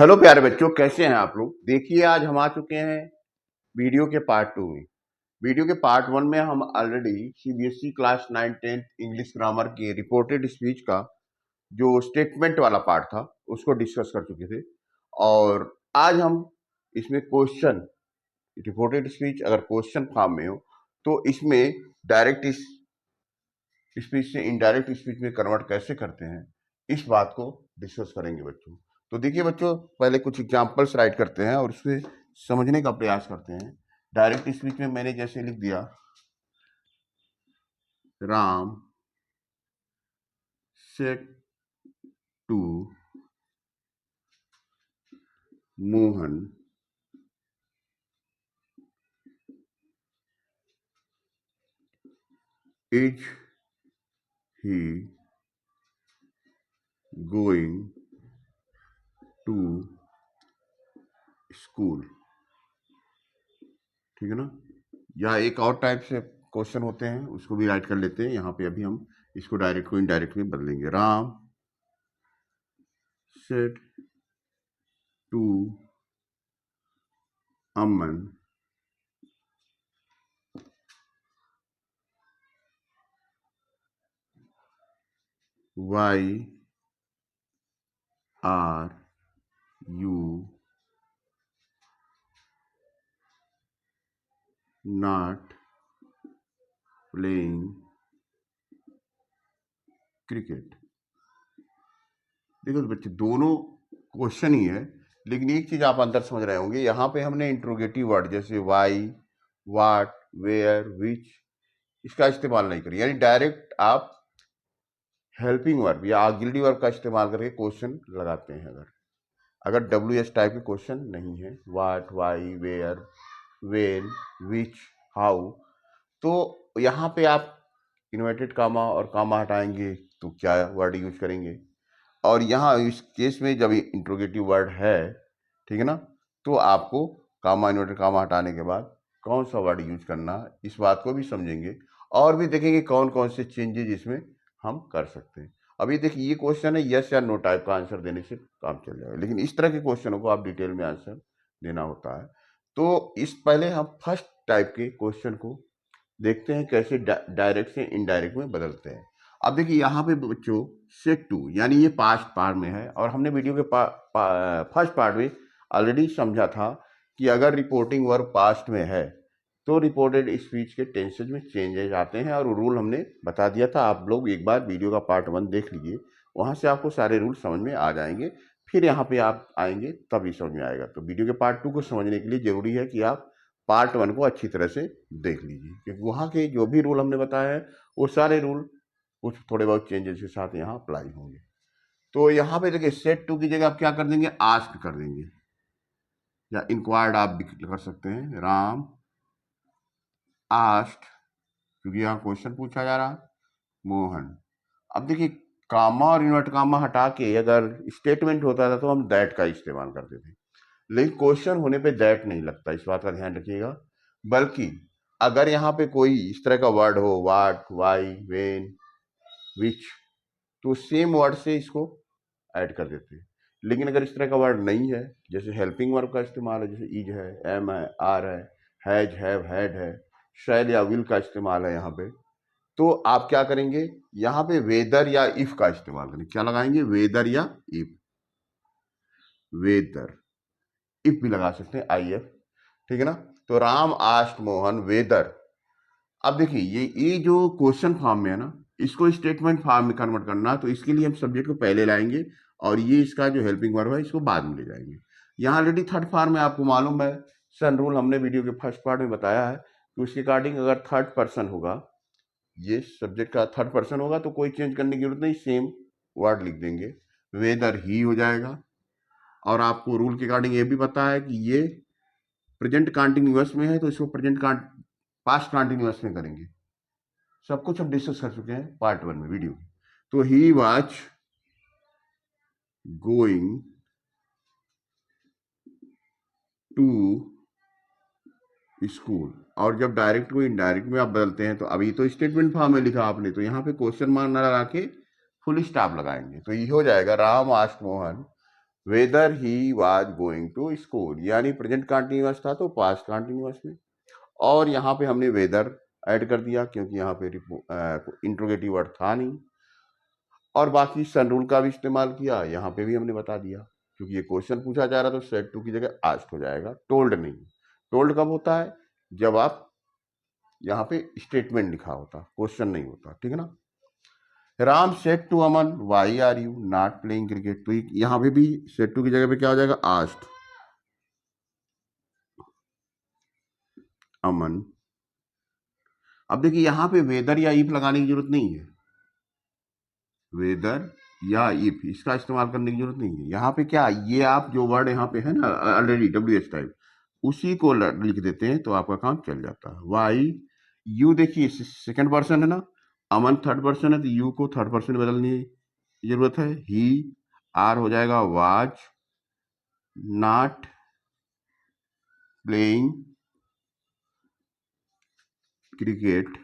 Hello प्यारे बच्चों, कैसे हैं आप लोग। देखिए, आज हम आ चुके हैं वीडियो के पार्ट 2 में। वीडियो के पार्ट 1 में हम already CBSE class 9 10 English grammar की रिपोर्टेड स्पीच का जो स्टेटमेंट वाला पार्ट था उसको डिस्कस कर चुके थे। और आज हम इसमें क्वेश्चन, रिपोर्टेड स्पीच अगर क्वेश्चन फॉर्म में हो तो इसमें डायरेक्ट स्पीच से इनडायरेक्ट स्पीच में कन्वर्ट कैसे करते हैं, इस बात को डिस्कस करेंगे बच्चों। तो देखिए बच्चों, पहले कुछ एग्जांपल्स राइट करते हैं और उससे समझने का प्रयास करते हैं। डायरेक्ट स्पीच में मैंने जैसे लिख दिया, Ram said to Mohan is he going to school. ठीक है ना। या एक और टाइप से क्वेश्चन होते हैं, उसको भी राइट कर लेते हैं। यहाँ पे अभी हम इसको डायरेक्ट को इनडायरेक्ट में बदलेंगे। Ram said to Aman why are you not playing cricket. देखो बच्चे, दोनों क्वेश्चन ही है, लेकिन एक चीज आप अंदर समझ रहे होंगे। यहाँ पे हमने इंट्रोगेटिव वर्ड जैसे वाई, वाट, वेयर, विच, इसका इस्तेमाल नहीं करिए। यानी डायरेक्ट आप हेल्पिंग वर्ब या ऑक्सिलरी वर्ब का इस्तेमाल करके क्वेश्चन लगाते हैं। अगर डब्ल्यू एस टाइप के क्वेश्चन नहीं है, what, why, where, when, which, how, तो यहाँ पे आप इन्वर्टेड कामा और कामा हटाएंगे तो क्या वर्ड यूज करेंगे। और यहाँ इस केस में जब इंट्रोगेटिव वर्ड है, ठीक है ना, तो आपको कामा इन्वर्टेड कामा हटाने के बाद कौन सा वर्ड यूज करना, इस बात को भी समझेंगे और भी देखेंगे कौन कौन से चेंजेज इसमें हम कर सकते हैं। अभी देखिए, ये क्वेश्चन है यस या नो टाइप का आंसर देने से काम चल जाएगा, लेकिन इस तरह के क्वेश्चनों को आप डिटेल में आंसर देना होता है। तो इस पहले हम फर्स्ट टाइप के क्वेश्चन को देखते हैं कैसे डायरेक्ट से इनडायरेक्ट में बदलते हैं। अब देखिए यहाँ पे बच्चों, सेट टू यानी ये पास्ट पार्ट में है और हमने वीडियो के फर्स्ट पार्ट में ऑलरेडी समझा था कि अगर रिपोर्टिंग वर्ब पास्ट में है तो रिपोर्टेड स्पीच के टेंसेज में चेंजेज आते हैं, और रूल हमने बता दिया था। आप लोग एक बार वीडियो का पार्ट 1 देख लीजिए, वहाँ से आपको सारे रूल समझ में आ जाएंगे। फिर यहाँ पे आप आएंगे तभी समझ में आएगा। तो वीडियो के पार्ट 2 को समझने के लिए जरूरी है कि आप पार्ट 1 को अच्छी तरह से देख लीजिए, क्योंकि वहाँ के जो भी रूल हमने बताया है वो सारे रूल कुछ थोड़े बहुत चेंजेस के साथ यहाँ अप्लाई होंगे। तो यहाँ पे देखिए, सेट टू की जगह आप क्या कर देंगे, आस्क कर देंगे, या इंक्वायर्ड आप भी कर सकते हैं। राम आस्क्ड, क्योंकि यहाँ क्वेश्चन पूछा जा रहा, मोहन। अब देखिए, कामा और इन्वर्ट कामा हटा के अगर स्टेटमेंट होता था तो हम दैट का इस्तेमाल करते थे, लेकिन क्वेश्चन होने पे दैट नहीं लगता, इस बात का ध्यान रखिएगा। बल्कि अगर यहाँ पे कोई इस तरह का वर्ड हो, वाट, वाई, वेन, विच, तो सेम वर्ड से इसको ऐड कर देते हैं। लेकिन अगर इस तरह का वर्ड नहीं है, जैसे हेल्पिंग वर्ब का इस्तेमाल है, जैसे इज है, एम है, आर है, हैज, हैव, हैड है, शायद या विल का इस्तेमाल है यहाँ पे, तो आप क्या करेंगे, यहाँ पे वेदर या इफ का इस्तेमाल करेंगे। क्या लगाएंगे, वेदर या इफ। वेदर, इफ भी लगा सकते हैं, आई एफ, ठीक है ना। तो राम आस्क्ड मोहन वेदर। अब देखिए, ये जो क्वेश्चन फॉर्म में है ना, इसको स्टेटमेंट फॉर्म में कन्वर्ट करना, तो इसके लिए हम सब्जेक्ट को पहले लाएंगे और ये इसका जो हेल्पिंग वर्ब है इसको बाद में ले जाएंगे। यहाँ ऑलरेडी थर्ड फॉर्म में आपको मालूम है, सन रूल हमने वीडियो के फर्स्ट पार्ट में बताया है कि उसके अकॉर्डिंग अगर थर्ड पर्सन होगा, ये सब्जेक्ट का थर्ड पर्सन होगा, तो कोई चेंज करने की जरूरत नहीं, सेम वर्ड लिख देंगे, वेदर ही हो जाएगा। और आपको रूल के अकॉर्डिंग ये भी पता है कि ये प्रेजेंट कॉन्टिन्यूअस में है, तो इसको पास्ट कॉन्टिन्यूअस में करेंगे। सब कुछ हम डिस्कस कर चुके हैं पार्ट 1 में वीडियो। तो he was going to school. और जब डायरेक्ट को इनडायरेक्ट में आप बदलते हैं, तो अभी तो स्टेटमेंट फॉर्म में लिखा आपने, तो यहाँ पे क्वेश्चन मार्क ना लगा के फुल स्टॉप लगाएंगे, तो ये हो जाएगा, Ram asked Mohan whether he was going to school, यानी प्रेजेंट कंटिन्यूअस था तो पास्ट कंटिन्यूअस में, और यहाँ पे हमने वेदर ऐड कर दिया क्योंकि यहाँ पे इंट्रोगेटिव वर्ड था नहीं, और बाकी सन रूल का भी इस्तेमाल किया, यहाँ पे भी हमने बता दिया क्योंकि ये क्वेश्चन पूछा जा रहा तो सेड टू की जगह आस्क्ड हो जाएगा, टोल्ड नहीं। टोल्ड कब होता है? जब आप यहाँ पे स्टेटमेंट लिखा होता, क्वेश्चन नहीं होता, ठीक है ना। Ram said to Aman why are you not playing cricket, तो यहाँ पे भी सेड टू की जगह पे क्या हो जाएगा? आस्क्ड अमन। अब देखिए यहाँ पे वेदर या इफ लगाने की जरूरत नहीं है, वेदर या इफ इसका इस्तेमाल करने की जरूरत नहीं है। यहाँ पे क्या, ये आप जो वर्ड यहाँ पे है ना ऑलरेडी डब्ल्यू एच टाइप, उसी को लिख देते हैं तो आपका काम चल जाता है। वाई यू, देखिए सेकंड पर्सन है ना, अमन थर्ड पर्सन है तो यू को थर्ड पर्सन में बदलने की जरूरत है। ही, आर हो जाएगा was not playing cricket,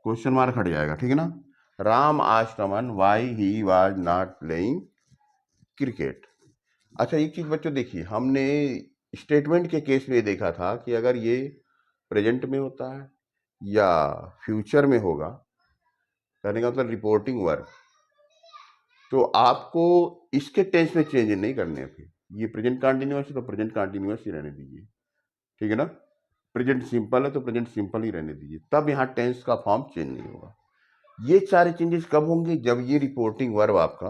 question mark हट जाएगा, ठीक है ना। Ram asked Aman why he was not playing cricket. अच्छा एक चीज बच्चों देखिए, हमने स्टेटमेंट के केस में देखा था कि अगर ये प्रेजेंट में होता है या फ्यूचर में होगा, कहने का मतलब रिपोर्टिंग वर्ब, तो आपको इसके टेंस में चेंज नहीं करने हैं। फिर ये प्रेजेंट कंटिन्यूअस है तो प्रेजेंट कंटिन्यूअस ही रहने दीजिए, ठीक है ना। प्रेजेंट सिंपल है तो प्रेजेंट सिंपल ही रहने दीजिए, तब यहाँ टेंस का फॉर्म चेंज नहीं होगा। ये सारे चेंजेस कब होंगे? जब ये रिपोर्टिंग वर्ब आपका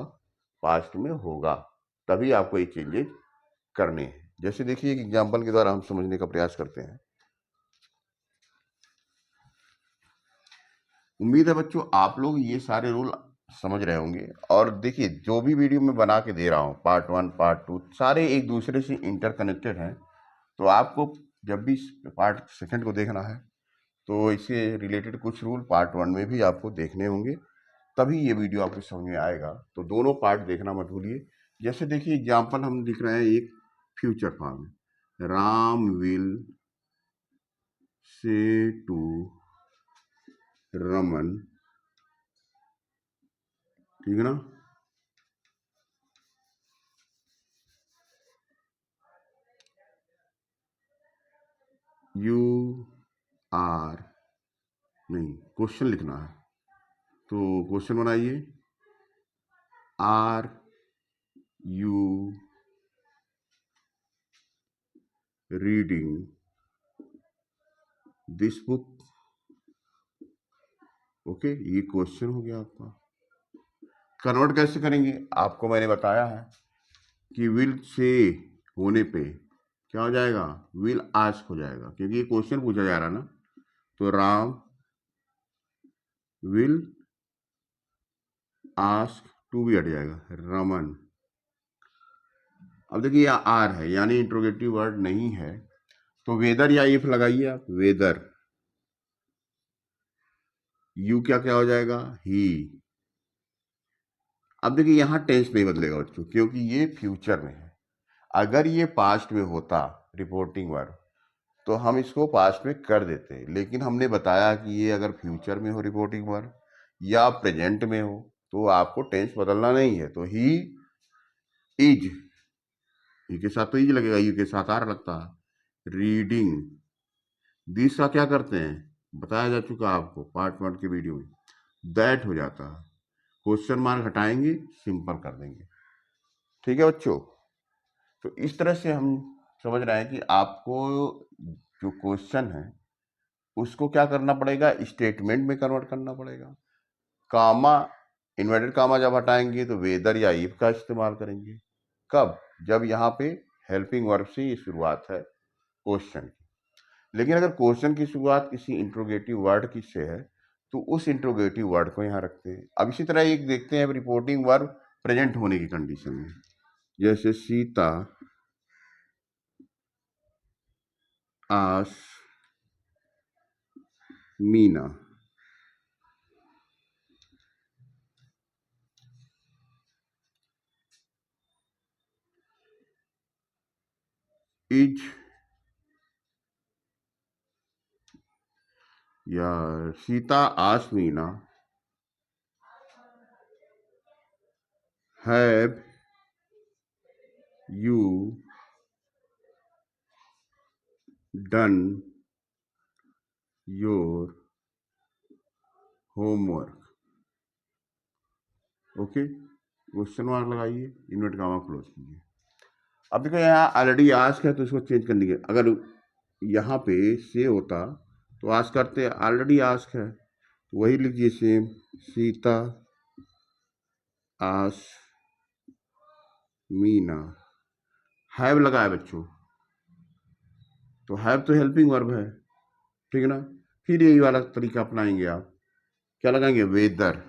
पास्ट में होगा, तभी आपको ये चेंजेस करने हैं। जैसे देखिए एक एग्जांपल के द्वारा हम समझने का प्रयास करते हैं। उम्मीद है बच्चों आप लोग ये सारे रूल समझ रहे होंगे। और देखिए जो भी वीडियो मैं बना के दे रहा हूँ, पार्ट 1 पार्ट 2 सारे एक दूसरे से इंटरकनेक्टेड हैं, तो आपको जब भी पार्ट सेकंड को देखना है तो इससे रिलेटेड कुछ रूल पार्ट 1 में भी आपको देखने होंगे, तभी ये वीडियो आपको समझ में आएगा। तो दोनों पार्ट देखना मत भूलिए। जैसे देखिए एग्जाम्पल हम लिख रहे हैं एक फ्यूचर फॉर्म में, Ram will say to Raman, ठीक है ना। यू आर, नहीं क्वेश्चन लिखना है तो क्वेश्चन बनाइए, are you reading this book, okay ये क्वेश्चन हो गया आपका। कन्वर्ट कैसे करेंगे आपको मैंने बताया है कि विल से होने पे क्या हो जाएगा? विल आस्क हो जाएगा, क्योंकि ये क्वेश्चन पूछा जा रहा ना। तो राम विल आस्क, टू भी हट जाएगा, रमन। अब देखिए यहाँ आर है यानी इंट्रोगेटिव वर्ड नहीं है, तो वेदर या इफ लगाइए आप, वेदर, यू क्या क्या हो जाएगा? ही। अब देखिए यहाँ टेंस नहीं बदलेगा बच्चों क्योंकि ये फ्यूचर में है। अगर ये पास्ट में होता रिपोर्टिंग वर्ड तो हम इसको पास्ट में कर देते, लेकिन हमने बताया कि ये अगर फ्यूचर में हो रिपोर्टिंग वर्ड या प्रेजेंट में हो तो आपको टेंस बदलना नहीं है। तो ही इज, ही के साथ तो इज लगेगा, यू के साथ आर लगता है। रीडिंग दिस का क्या करते हैं, बताया जा चुका आपको पार्ट 1 के वीडियो में, दैट हो जाता है, क्वेश्चन मार्क हटाएंगे, सिंपल कर देंगे, ठीक है बच्चों। तो इस तरह से हम समझ रहे हैं कि आपको जो क्वेश्चन है उसको क्या करना पड़ेगा, स्टेटमेंट में कन्वर्ट करना पड़ेगा। कामा, इन्वर्टेड कामा जब हटाएंगे तो वेदर या इफ का इस्तेमाल करेंगे। कब? जब यहाँ पे हेल्पिंग वर्ब से ये शुरुआत है क्वेश्चन की। लेकिन अगर क्वेश्चन की शुरुआत किसी इंट्रोगेटिव वर्ड की से है तो उस इंट्रोगेटिव वर्ड को यहाँ रखते हैं। अब इसी तरह एक देखते हैं रिपोर्टिंग वर्ब प्रेजेंट होने की कंडीशन में, जैसे सीता आस मीना, इज या सीता आस Meena have you done your homework. Okay, question mark लगाइए, इन्वर्ट कामा क्लोज कीजिए। अब देखो यहाँ ऑलरेडी आस्क है तो इसको चेंज करनी है। अगर यहाँ पे से होता तो आस्क करते, ऑलरेडी आस्क है तो वही लिखिए same, Sita us Meena. Have लगा है बच्चों, तो हैव तो हेल्पिंग वर्ब है, ठीक है ना। फिर यही वाला तरीका अपनाएंगे आप, क्या लगाएंगे, वेदर।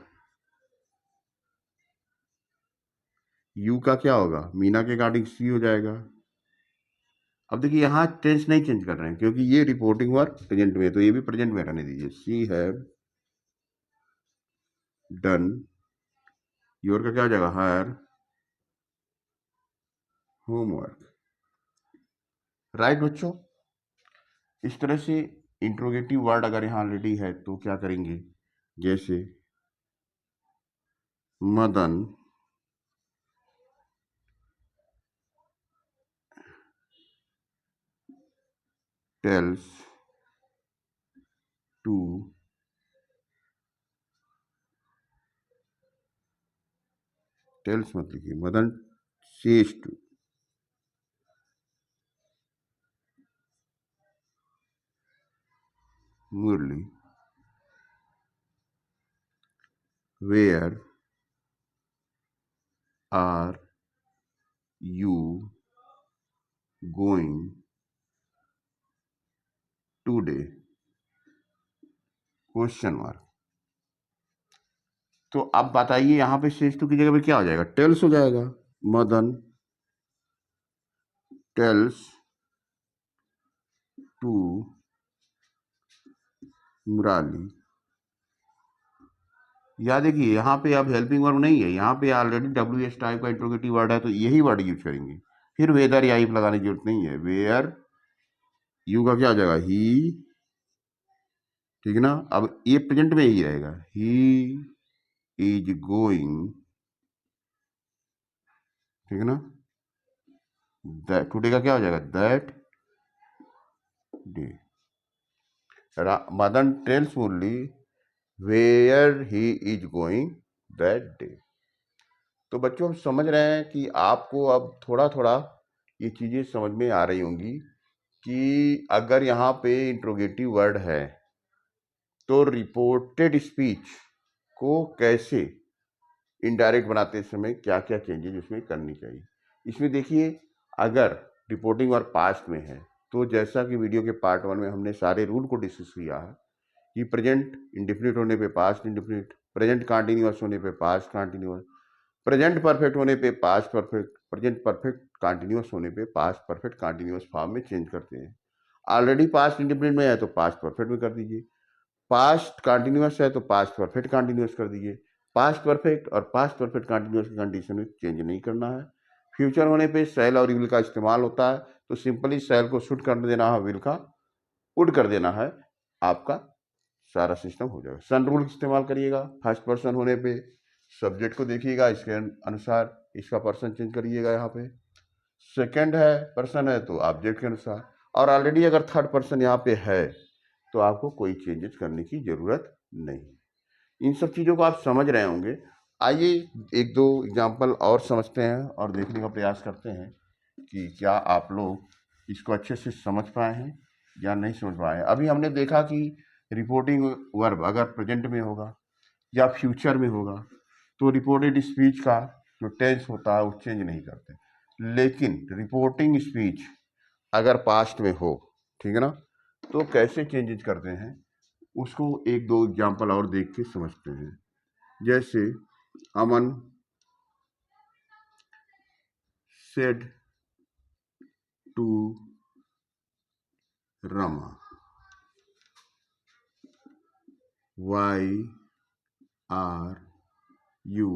यू का क्या होगा, मीना के अकॉर्डिंग सी हो जाएगा। अब देखिए यहाँ टेंस नहीं चेंज कर रहे हैं क्योंकि ये रिपोर्टिंग वर्ब प्रेजेंट में है, तो ये भी प्रेजेंट में रहने दीजिए। सी हैव डन योर का क्या हो जाएगा, हर होमवर्क। राइट बच्चों, इस तरह से इंट्रोगेटिव वर्ड अगर यहाँ ऑलरेडी है तो क्या करेंगे, जैसे मदन टेल्स टू टेल्स मत लिखिए, Madan says to Murli where are you going today, question mark. तो अब बताइए यहाँ पे सेज टू की जगह पे क्या हो जाएगा, टेल्स हो जाएगा। Madan tells to Murali. याद देखिए यहाँ पे अब हेल्पिंग वर्ब नहीं है, यहाँ पे ऑलरेडी डब्ल्यू एस टाइप का इंट्रोगेटिव वर्ड है तो यही वर्ड यूज करेंगे। फिर वेदर या इफ लगाने की जरूरत नहीं है। वेयर यू का क्या हो जाएगा, ही, ठीक है ना। अब ये प्रेजेंट में ही रहेगा, ही इज गोइंग, ठीक है ना। दैट टुडे का क्या हो जाएगा, that day. Madan tells Murli where he is going that day. तो बच्चों हम समझ रहे हैं कि आपको अब थोड़ा थोड़ा ये चीज़ें समझ में आ रही होंगी कि अगर यहाँ पे इंट्रोगेटिव वर्ड है तो रिपोर्टेड स्पीच को कैसे इनडायरेक्ट बनाते समय क्या क्या चेंजेस इसमें करनी चाहिए। इसमें देखिए अगर रिपोर्टिंग वर्ब पास्ट में है तो जैसा कि वीडियो के पार्ट 1 में हमने सारे रूल को डिस्कस किया है कि प्रेजेंट इंडिफिनिट होने पे पास्ट इंडिफिनिट, प्रेजेंट कंटिन्यूअस होने पे पास्ट कंटिन्यूअस, प्रेजेंट परफेक्ट होने पे past perfect, present perfect continuous होने पे पास्ट परफेक्ट कंटिन्यूअस फॉर्म में चेंज करते हैं। ऑलरेडी पास्ट इंडिफिनिट में है तो पास्ट परफेक्ट में कर दीजिए, पास्ट कंटिन्यूअस है तो पास्ट परफेक्ट कंटिन्यूअस कर दीजिए। पास्ट परफेक्ट और पास्ट परफेक्ट कंटिन्यूअस की कंडीशन में चेंज नहीं करना है। फ्यूचर होने पे शैल और विल का इस्तेमाल होता है तो सिंपली शैल को शुड कर देना है, विल का वुड कर देना है, आपका सारा सिस्टम हो जाएगा। सन रूल इस्तेमाल करिएगा फर्स्ट पर्सन होने पे, सब्जेक्ट को देखिएगा इसके अनुसार इसका पर्सन चेंज करिएगा। यहाँ पे सेकंड है पर्सन है तो ऑब्जेक्ट के अनुसार, और ऑलरेडी अगर थर्ड पर्सन यहाँ पे है तो आपको कोई चेंजेस करने की जरूरत नहीं। इन सब चीज़ों को आप समझ रहे होंगे। आइए एक दो एग्जाम्पल और समझते हैं और देखने का प्रयास करते हैं कि क्या आप लोग इसको अच्छे से समझ पाए हैं या नहीं समझ पाए हैं। अभी हमने देखा कि रिपोर्टिंग वर्ब अगर प्रेजेंट में होगा या फ्यूचर में होगा तो रिपोर्टेड स्पीच का जो टेंस होता है वो चेंज नहीं करते, लेकिन रिपोर्टिंग स्पीच अगर पास्ट में हो, ठीक है ना, तो कैसे चेंजेस करते हैं उसको एक दो एग्जाम्पल और देख के समझते हैं। जैसे Aman said to Rama, why are you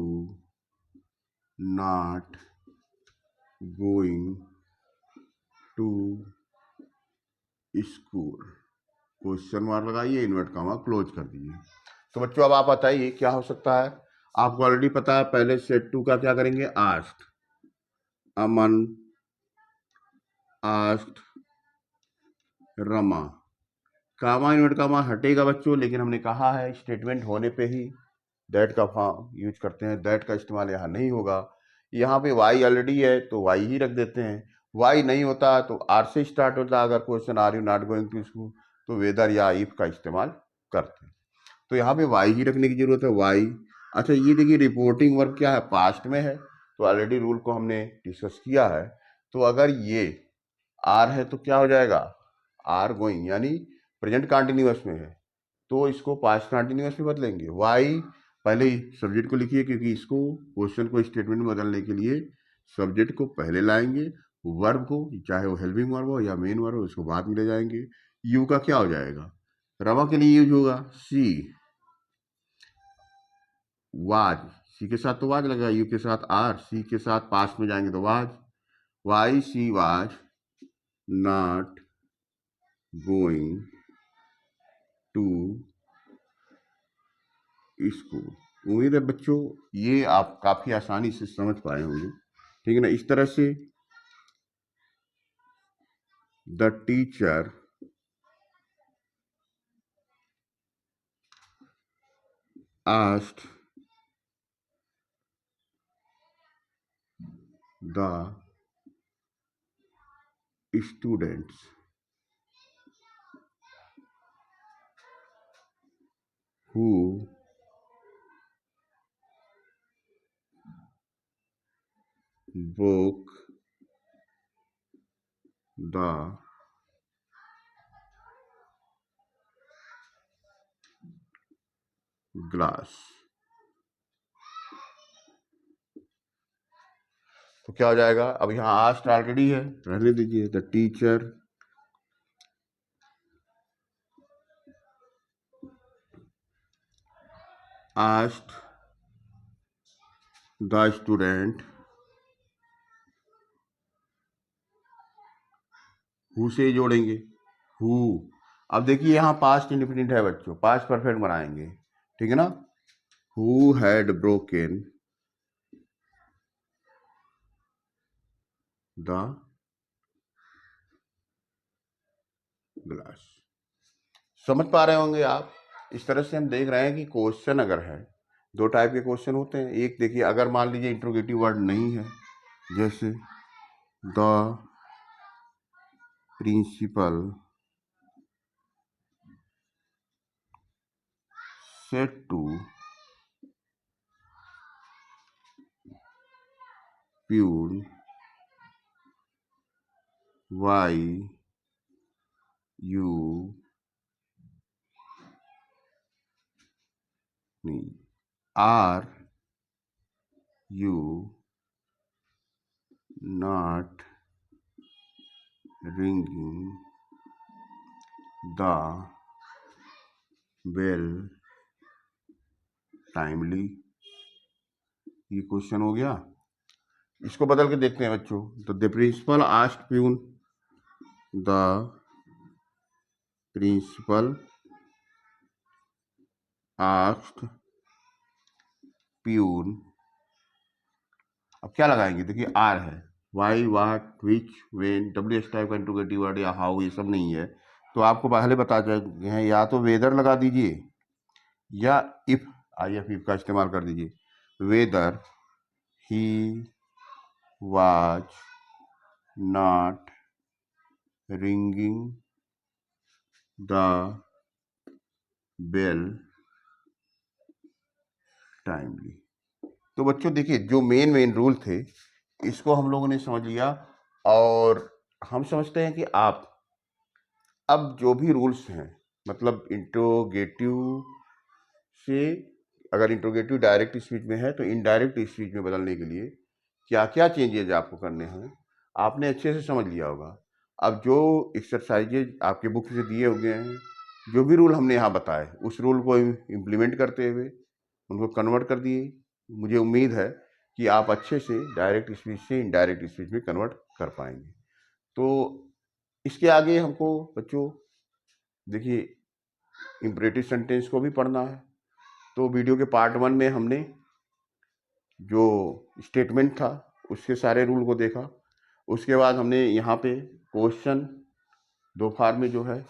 not going to school, question mark लगाइए, इन्वर्ट कामा क्लोज कर दीजिए। तो बच्चों अब आप बताइए क्या हो सकता है। आपको ऑलरेडी पता है, पहले सेट टू का क्या करेंगे, आस्क। अमन आस्क्ड रमा। कामा इन्वर्ट कामा हटेगा बच्चों, लेकिन हमने कहा है स्टेटमेंट होने पे ही दैट का फॉर्म यूज करते हैं, दैट का इस्तेमाल यहाँ नहीं होगा। यहाँ पे वाई ऑलरेडी है तो वाई ही रख देते हैं। वाई नहीं होता तो आर से स्टार्ट होता, अगर question are you not going to school तो वेदर या इफ का इस्तेमाल करते हैं। तो यहाँ पे वाई ही रखने की जरूरत है, वाई। अच्छा ये देखिए रिपोर्टिंग वर्ब क्या है, पास्ट में है, तो ऑलरेडी रूल को हमने डिस्कस किया है। तो अगर ये आर है तो क्या हो जाएगा, आर गोइंग, यानी प्रेजेंट कंटिन्यूअस में है तो इसको पास्ट कंटिन्यूअस में बदलेंगे। वाई पहले ही सब्जेक्ट को लिखिए, क्योंकि इसको क्वेश्चन को स्टेटमेंट में बदलने के लिए सब्जेक्ट को पहले लाएंगे, वर्ब को चाहे वो हेल्पिंग वर्ब हो या मेन वर्ब हो उसको बाद में ले जाएंगे। यू का क्या हो जाएगा, रमा के लिए यूज होगा सी, वाज, सी के साथ तो वाज लगा, यू के साथ आर, सी के साथ पास्ट में जाएंगे तो was, why C was not going to school. उम्मीद है बच्चों ये आप काफी आसानी से समझ पाए होंगे, ठीक है ना। इस तरह से the teacher asked the students who broke the glass। तो क्या हो जाएगा, अब यहाँ आस्ट ऑलरेडी है, रहने दीजिए। The teacher asked the student who से जोड़ेंगे, हु। अब देखिए यहाँ पास्ट इंडिफिनिट है बच्चों, पास्ट परफेक्ट बनाएंगे, ठीक है ना। Who had broken the glass. समझ पा रहे होंगे आप। इस तरह से हम देख रहे हैं कि क्वेश्चन अगर है, दो टाइप के क्वेश्चन होते हैं। एक देखिए अगर मान लीजिए इंट्रोगेटिव वर्ड नहीं है, जैसे the principal said to Pune why you are you not ringing the bell timely। ये क्वेश्चन हो गया। इसको बदल के देखते हैं बच्चों। तो the principal asked peon, the principal asked peon. अब क्या लगाएंगे, देखिए आर है, why what which when W S type का इंट्रोगेटिव वर्ड या हाउ ये सब नहीं है, तो आपको पहले बता चुके हैं, या तो वेदर लगा दीजिए या इफ, आई एफ इफ का इस्तेमाल कर दीजिए। Whether he was not ringing the bell timely. तो बच्चों देखिए जो मेन रूल थे इसको हम लोगों ने समझ लिया, और हम समझते हैं कि आप अब जो भी रूल्स हैं, मतलब इंट्रोगेटिव से, अगर इंट्रोगेटिव डायरेक्ट स्पीच में है तो इनडायरेक्ट स्पीच में बदलने के लिए क्या क्या चेंजेज आपको करने हैं आपने अच्छे से समझ लिया होगा। अब जो एक्सरसाइजेज आपके बुक से दिए हुए हैं, जो भी रूल हमने यहाँ बताए उस रूल को इम्प्लीमेंट करते हुए उनको कन्वर्ट कर दिए। मुझे उम्मीद है कि आप अच्छे से डायरेक्ट स्पीच से इनडायरेक्ट स्पीच में कन्वर्ट कर पाएंगे। तो इसके आगे हमको बच्चों देखिए इम्परेटिव सेंटेंस को भी पढ़ना है। तो वीडियो के पार्ट 1 में हमने जो स्टेटमेंट था उसके सारे रूल को देखा। उसके बाद हमने यहाँ पे क्वेश्चन दो फॉर्म में जो है,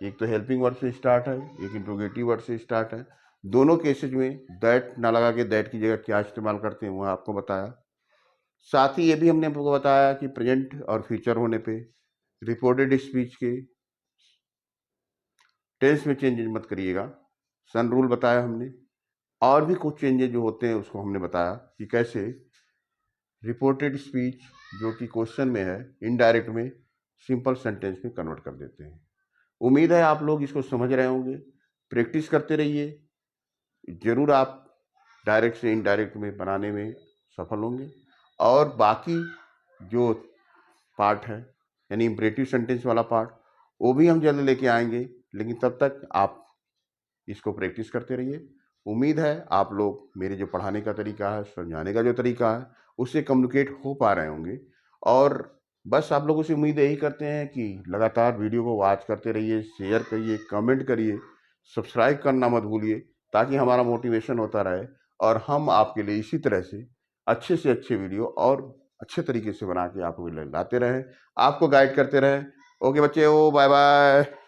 एक तो हेल्पिंग वर्ड से स्टार्ट है, एक इंट्रोगेटिव वर्ड से स्टार्ट है। दोनों केसेज में दैट ना लगा के दैट की जगह क्या इस्तेमाल करते हैं वो आपको बताया। साथ ही ये भी हमने आपको बताया कि प्रेजेंट और फ्यूचर होने पे रिपोर्टेड स्पीच के टेंस में चेंजेस मत करिएगा, सन रूल बताया हमने। और भी कुछ चेंजेस जो होते हैं उसको हमने बताया कि कैसे रिपोर्टेड स्पीच जो कि क्वेश्चन में है इनडायरेक्ट में सिंपल सेंटेंस में कन्वर्ट कर देते हैं। उम्मीद है आप लोग इसको समझ रहे होंगे। प्रैक्टिस करते रहिए, जरूर आप डायरेक्ट से इनडायरेक्ट में बनाने में सफल होंगे। और बाकी जो पार्ट है यानी इम्परेटिव सेंटेंस वाला पार्ट वो भी हम जल्द लेके आएंगे, लेकिन तब तक आप इसको प्रैक्टिस करते रहिए। उम्मीद है आप लोग मेरे जो पढ़ाने का तरीका है, समझाने का जो तरीका है, उससे कम्युनिकेट हो पा रहे होंगे। और बस आप लोगों से उम्मीद यही करते हैं कि लगातार वीडियो को वॉच करते रहिए, शेयर करिए, कमेंट करिए, सब्सक्राइब करना मत भूलिए, ताकि हमारा मोटिवेशन होता रहे और हम आपके लिए इसी तरह से अच्छे वीडियो और अच्छे तरीके से बना के आपको लाते रहें, आपको गाइड करते रहें। ओके बच्चे, ओ बाय बाय।